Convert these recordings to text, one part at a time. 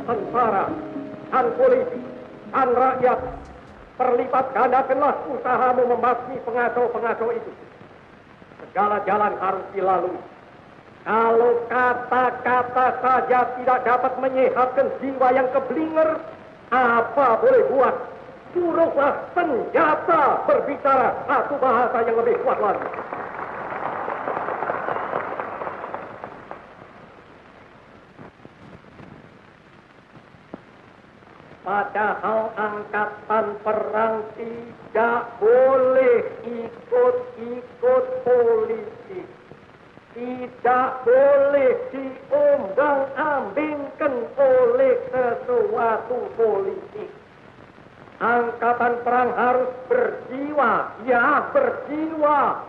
Tentara dan polisi dan rakyat, perlipat gandakanlah usahamu membasmi pengacau-pengacau itu. Segala jalan harus dilalui. Kalau kata-kata saja tidak dapat menyehatkan jiwa yang keblinger, apa boleh buat? Suruhlah senjata berbicara satu bahasa yang lebih kuat lagi. Padahal angkatan perang tidak boleh ikut-ikut politik. Tidak boleh diombang-ambingkan oleh sesuatu politik. Angkatan perang harus berjiwa, ya berjiwa.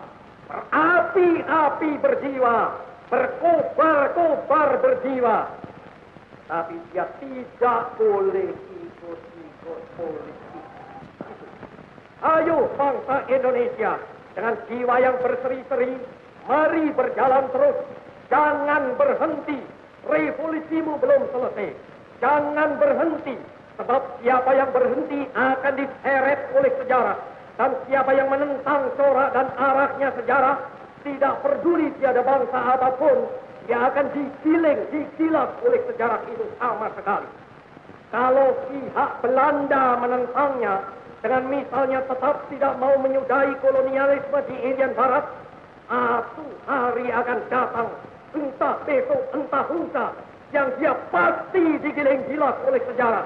Berapi-api berjiwa, berkobar-kobar berjiwa. Tapi dia tidak boleh ikut-ikut politik. Ayo bangsa Indonesia, dengan jiwa yang berseri-seri, mari berjalan terus. Jangan berhenti, revolusimu belum selesai. Jangan berhenti, sebab siapa yang berhenti akan diseret oleh sejarah. Dan siapa yang menentang corak dan arahnya sejarah, tidak peduli tiada bangsa apapun, dia akan digiling, digilas oleh sejarah itu sama sekali. Kalau pihak Belanda menentangnya, dengan misalnya tetap tidak mau menyudahi kolonialisme di Irian Barat, satu hari akan datang, entah besok, entah lusa, yang dia pasti digiling gilas oleh sejarah.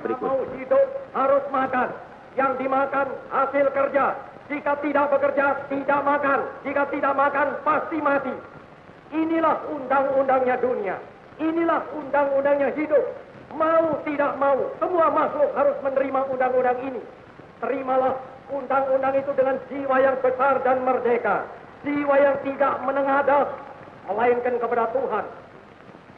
Berikut. Mau hidup harus makan. Yang dimakan hasil kerja. Jika tidak bekerja, tidak makan. Jika tidak makan, pasti mati. Inilah undang-undangnya dunia. Inilah undang-undangnya hidup. Mau tidak mau, semua makhluk harus menerima undang-undang ini. Terimalah undang-undang itu dengan jiwa yang besar dan merdeka. Jiwa yang tidak menengadah, melainkan kepada Tuhan.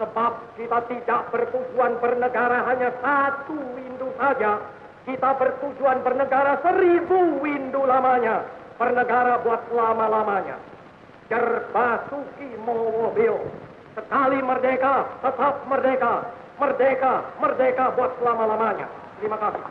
Sebab kita tidak bertujuan bernegara hanya satu windu saja. Kita bertujuan bernegara 1000 windu lamanya. Bernegara buat selama-lamanya. Jerbasuki Mowobeo. Sekali merdeka, tetap merdeka. Merdeka, merdeka buat selama-lamanya. Terima kasih.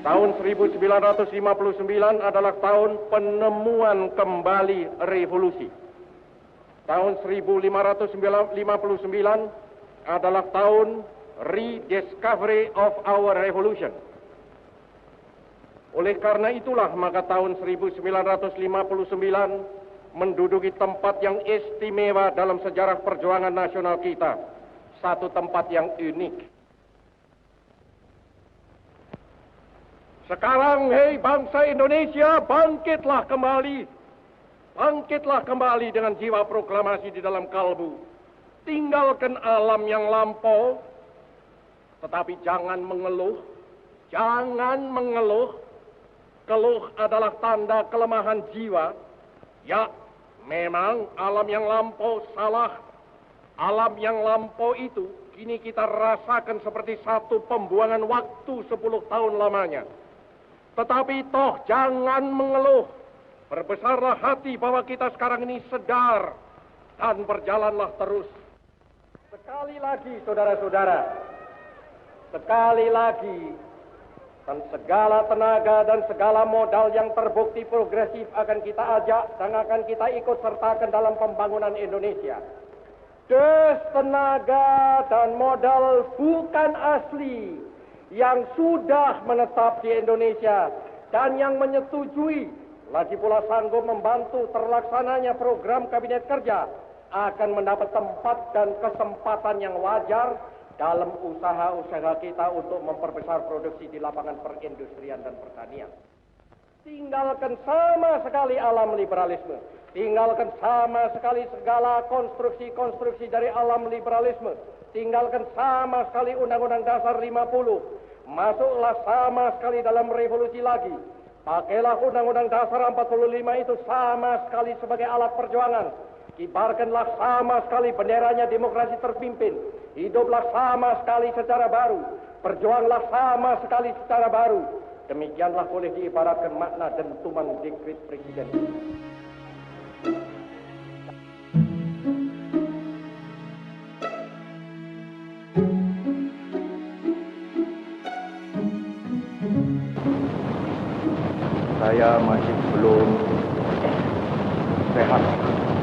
Tahun 1959 adalah tahun penemuan kembali revolusi. Tahun 1559 adalah tahun rediscovery of our revolution. Oleh karena itulah maka tahun 1959 menduduki tempat yang istimewa dalam sejarah perjuangan nasional kita. Satu tempat yang unik. Sekarang, hei bangsa Indonesia, bangkitlah kembali. Bangkitlah kembali dengan jiwa proklamasi di dalam kalbu. Tinggalkan alam yang lampau, tetapi jangan mengeluh. Jangan mengeluh. Keluh adalah tanda kelemahan jiwa. Ya, memang alam yang lampau salah. Alam yang lampau itu kini kita rasakan seperti satu pembuangan waktu 10 tahun lamanya. Tetapi toh jangan mengeluh. Berbesarlah hati bahwa kita sekarang ini sedar dan berjalanlah terus. Sekali lagi saudara-saudara, sekali lagi, dan segala tenaga dan segala modal yang terbukti progresif akan kita ajak dan akan kita ikut sertakan dalam pembangunan Indonesia. Des tenaga dan modal bukan asli yang sudah menetap di Indonesia dan yang menyetujui, lagi pula sanggup membantu terlaksananya program Kabinet Kerja, akan mendapat tempat dan kesempatan yang wajar dalam usaha-usaha kita untuk memperbesar produksi di lapangan perindustrian dan pertanian. Tinggalkan sama sekali alam liberalisme. Tinggalkan sama sekali segala konstruksi-konstruksi dari alam liberalisme. Tinggalkan sama sekali Undang-Undang Dasar 50. Masuklah sama sekali dalam revolusi lagi. Pakailah Undang-Undang Dasar 45 itu sama sekali sebagai alat perjuangan. Kibarkanlah sama sekali benderanya demokrasi terpimpin. Hiduplah sama sekali secara baru. Berjuanglah sama sekali secara baru. Demikianlah boleh diibaratkan makna dentuman dekret presiden. Saya masih belum sehat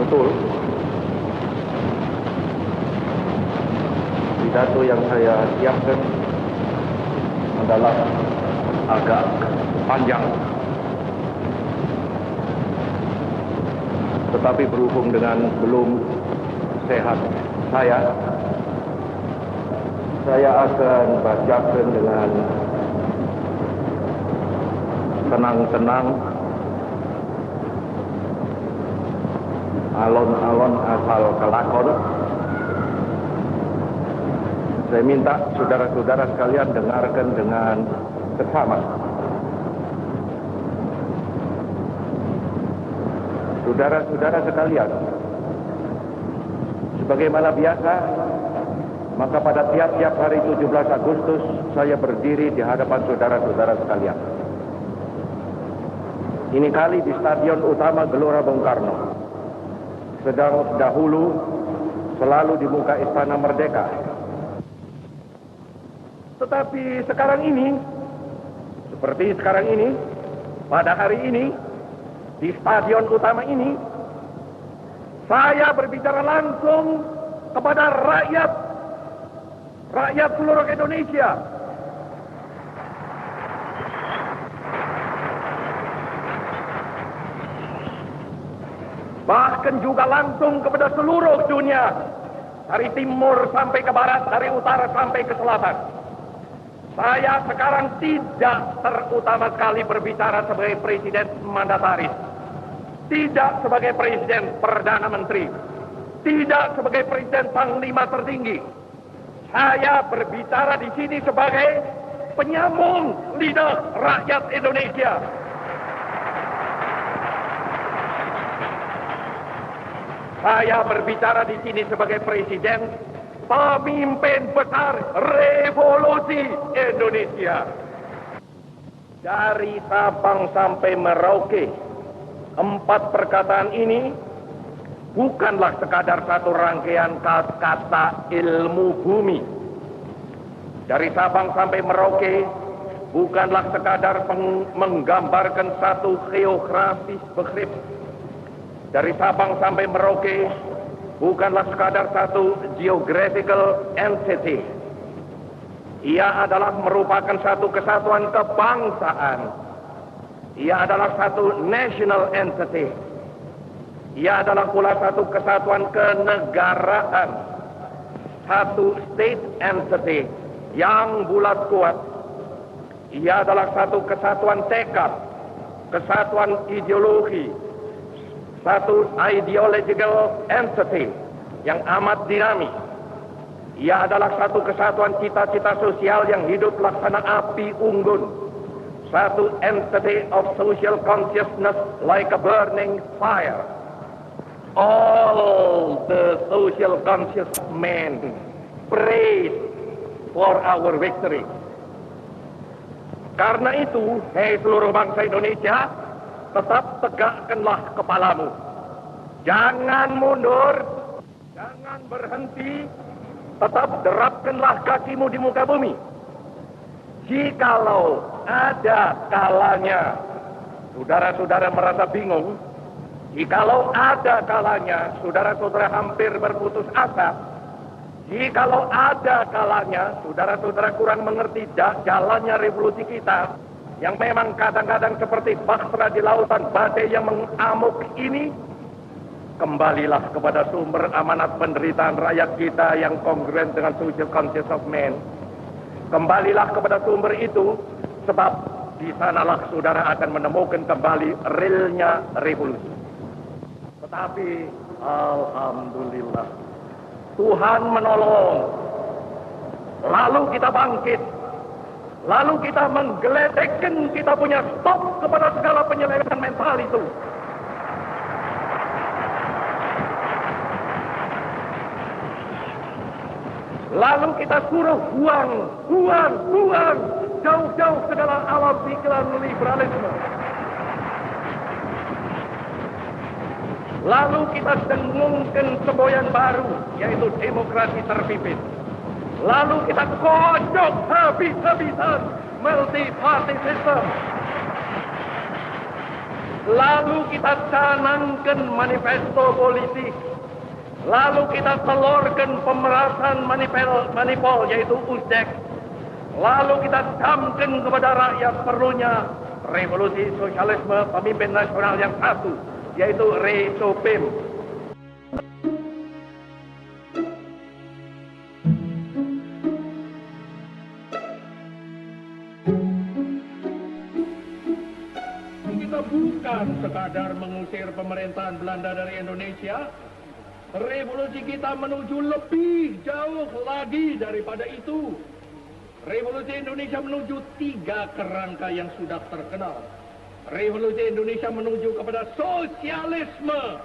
betul. Pidato yang saya siapkan adalah agak panjang, tetapi berhubung dengan belum sehat saya akan bacakan dengan tenang-tenang, alon-alon asal kelakon. Saya minta saudara-saudara sekalian dengarkan dengan seksama. Saudara-saudara sekalian, sebagaimana biasa, maka pada tiap-tiap hari 17 Agustus saya berdiri di hadapan saudara-saudara sekalian. Ini kali di Stadion Utama Gelora Bung Karno. Sedang dahulu selalu di muka Istana Merdeka. Tetapi sekarang ini, seperti sekarang ini, pada hari ini, di Stadion Utama ini, saya berbicara langsung kepada rakyat seluruh Indonesia. Bahkan juga langsung kepada seluruh dunia, dari timur sampai ke barat, dari utara sampai ke selatan. Saya sekarang tidak terutama sekali berbicara sebagai presiden mandataris, tidak sebagai presiden perdana menteri, tidak sebagai presiden panglima tertinggi. Saya berbicara di sini sebagai penyambung lidah rakyat Indonesia. Saya berbicara di sini sebagai presiden pemimpin besar revolusi Indonesia. Dari Sabang sampai Merauke, 4 perkataan ini bukanlah sekadar satu rangkaian kata ilmu bumi. Dari Sabang sampai Merauke bukanlah sekadar menggambarkan satu geografis begrip. Dari Sabang sampai Merauke bukanlah sekadar satu geographical entity. Ia adalah merupakan satu kesatuan kebangsaan. Ia adalah satu national entity. Ia adalah pula satu kesatuan kenegaraan. Satu state entity yang bulat kuat. Ia adalah satu kesatuan tekad, kesatuan ideologi, satu ideological entity yang amat dinamis. Ia adalah satu kesatuan cita-cita sosial yang hidup laksana api unggun. Satu entity of social consciousness like a burning fire. All the social conscious men praise for our victory. Karena itu, hei seluruh bangsa Indonesia, tetap tegakkanlah kepalamu. Jangan mundur, jangan berhenti, tetap derapkanlah kakimu di muka bumi. Jikalau ada kalanya saudara-saudara merasa bingung, jikalau ada kalanya saudara-saudara hampir berputus asa, jikalau ada kalanya saudara-saudara kurang mengerti jalannya revolusi kita, yang memang kadang-kadang seperti bahtera di lautan badai yang mengamuk ini, kembalilah kepada sumber amanat penderitaan rakyat kita yang kongruen dengan social conscience of man. Kembalilah kepada sumber itu, sebab di sanalah saudara akan menemukan kembali realnya revolusi. Tetapi alhamdulillah Tuhan menolong. Lalu kita bangkit. Lalu kita menggeletekkan kita punya stop kepada segala penyelewengan mental itu. Lalu kita suruh buang jauh-jauh segala alam pikiran liberalisme. Lalu kita dengungkan semboyan baru, yaitu demokrasi terpimpin. Lalu kita kocok habis-habisan multi-party system. Lalu kita canangkan manifesto politik. Lalu kita telurkan pemerasan manipul, yaitu USDEK. Lalu kita camkan kepada rakyat perlunya revolusi sosialisme pemimpin nasional yang satu, yaitu Resopim. Kita bukan sekadar mengusir pemerintahan Belanda dari Indonesia. Revolusi kita menuju lebih jauh lagi daripada itu. Revolusi Indonesia menuju 3 kerangka yang sudah terkenal. Revolusi Indonesia menuju kepada sosialisme.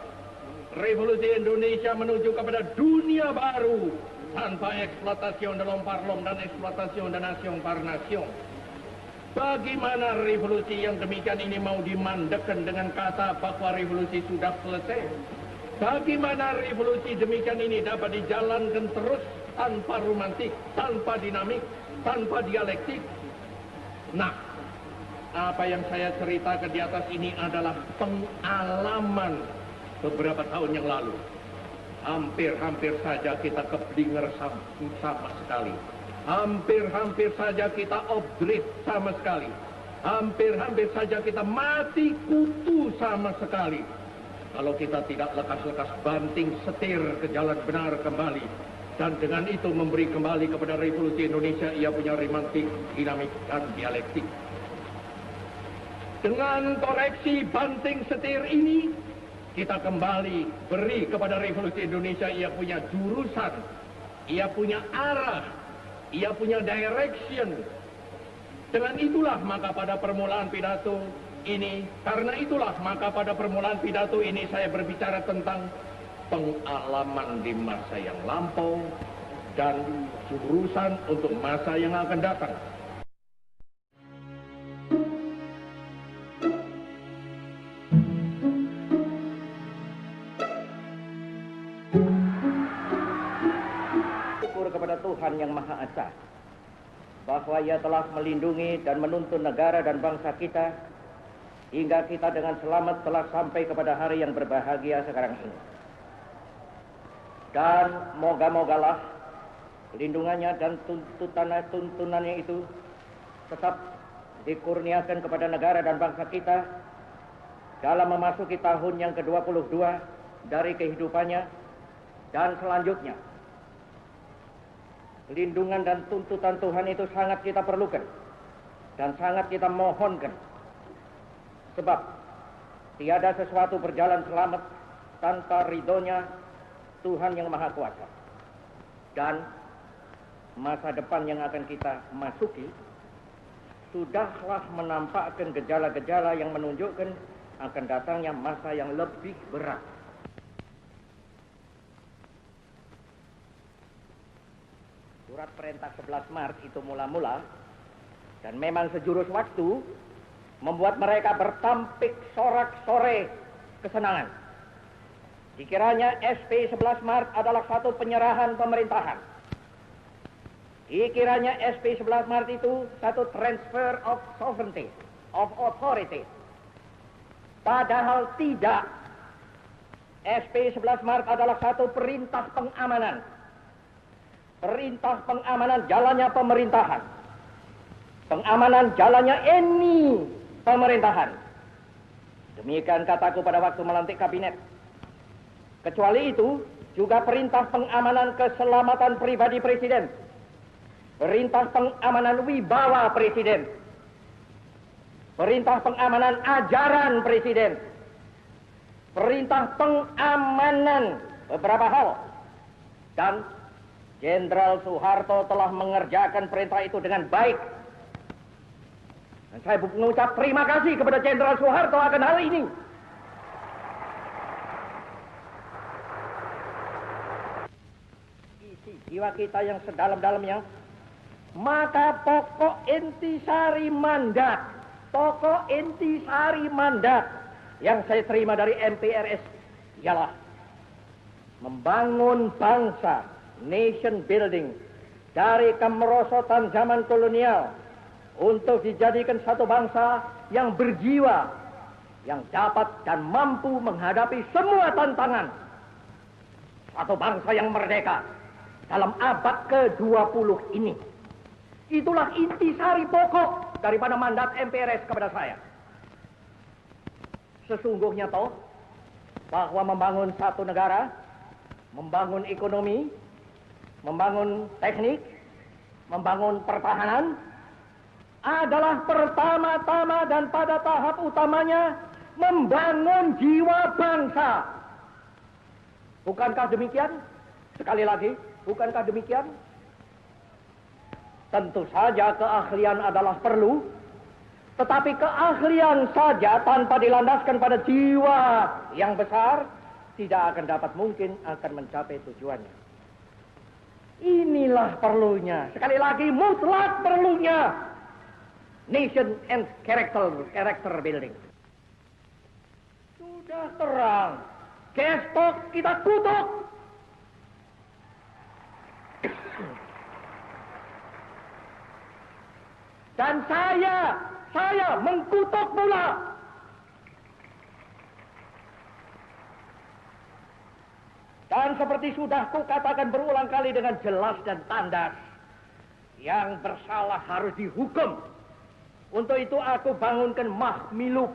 Revolusi Indonesia menuju kepada dunia baru tanpa eksploitasi de l'homme dan eksploitasi de nation par nation. Bagaimana revolusi yang demikian ini mau dimandekan dengan kata bahwa revolusi sudah selesai? Bagaimana revolusi demikian ini dapat dijalankan terus tanpa romantik, tanpa dinamik, tanpa dialektik? Nah, apa yang saya ceritakan di atas ini adalah pengalaman beberapa tahun yang lalu. Hampir-hampir saja kita keblinger sama sekali. Hampir-hampir saja kita off-grid sama sekali. Hampir-hampir saja kita mati kutu sama sekali. Kalau kita tidak lekas-lekas banting setir ke jalan benar kembali. Dan dengan itu memberi kembali kepada revolusi Indonesia, ia punya romantik, dinamik, dan dialektik. Dengan koreksi banting setir ini, kita kembali beri kepada revolusi Indonesia, ia punya jurusan, ia punya arah, ia punya direction. Dengan itulah maka pada permulaan pidato ini, karena itulah maka pada permulaan pidato ini saya berbicara tentang pengalaman di masa yang lampau dan jurusan untuk masa yang akan datang. Syukur kepada Tuhan yang Maha Esa bahwa Ia telah melindungi dan menuntun negara dan bangsa kita hingga kita dengan selamat telah sampai kepada hari yang berbahagia sekarang ini. Dan moga-mogalah lindungannya dan tuntunannya itu tetap dikurniakan kepada negara dan bangsa kita dalam memasuki tahun yang ke-22 dari kehidupannya dan selanjutnya. Lindungan dan tuntutan Tuhan itu sangat kita perlukan dan sangat kita mohonkan. Sebab tiada sesuatu berjalan selamat tanpa ridhonya Tuhan yang Maha Kuasa. Dan masa depan yang akan kita masuki sudahlah menampakkan gejala-gejala yang menunjukkan akan datangnya masa yang lebih berat. Surat perintah 11 Maret itu mula-mula dan memang sejurus waktu membuat mereka bertampik sorak-sore kesenangan. Dikiranya SP 11 Maret adalah satu penyerahan pemerintahan. Dikiranya SP 11 Maret itu satu transfer of sovereignty, of authority. Padahal tidak. SP 11 Maret adalah satu perintah pengamanan. Perintah pengamanan jalannya pemerintahan. Pengamanan jalannya ini pemerintahan. Demikian kataku pada waktu melantik kabinet. Kecuali itu, juga perintah pengamanan keselamatan pribadi Presiden. Perintah pengamanan wibawa Presiden. perintah pengamanan ajaran Presiden, perintah pengamanan beberapa hal, dan Jenderal Soeharto telah mengerjakan perintah itu dengan baik. Dan saya mengucap terima kasih kepada Jenderal Soeharto akan hal ini. Isi jiwa kita yang sedalam-dalamnya, maka pokok intisari mandat yang saya terima dari MPRS ialah membangun bangsa, nation building, dari kemerosotan zaman kolonial untuk dijadikan satu bangsa yang berjiwa, yang dapat dan mampu menghadapi semua tantangan. Satu bangsa yang merdeka dalam abad ke-20 ini. Itulah intisari pokok daripada mandat MPRS kepada saya. Sesungguhnya toh bahwa membangun satu negara, membangun ekonomi, membangun teknik, membangun pertahanan adalah pertama-tama dan pada tahap utamanya membangun jiwa bangsa. Bukankah demikian? Sekali lagi, bukankah demikian? Tentu saja keahlian adalah perlu, tetapi keahlian saja tanpa dilandaskan pada jiwa yang besar tidak akan dapat mungkin akan mencapai tujuannya. Inilah perlunya, sekali lagi mutlak perlunya nation and character building. Sudah terang, gestok kita kutuk. Dan saya mengkutuk pula. Dan seperti sudah kukatakan berulang kali dengan jelas dan tandas, yang bersalah harus dihukum. Untuk itu aku bangunkan Mahmiluk.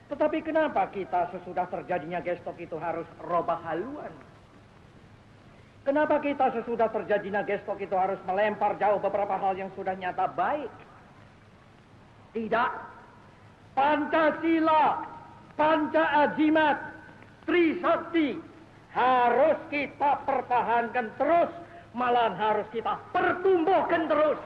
Tetapi kenapa kita sesudah terjadinya gestok itu harus robah haluan? Kenapa kita sesudah terjadinya gestok itu harus melempar jauh beberapa hal yang sudah nyata baik? Tidak. Pancasila, Panca-Ajimat, Trisakti harus kita pertahankan terus, malahan harus kita pertumbuhkan terus.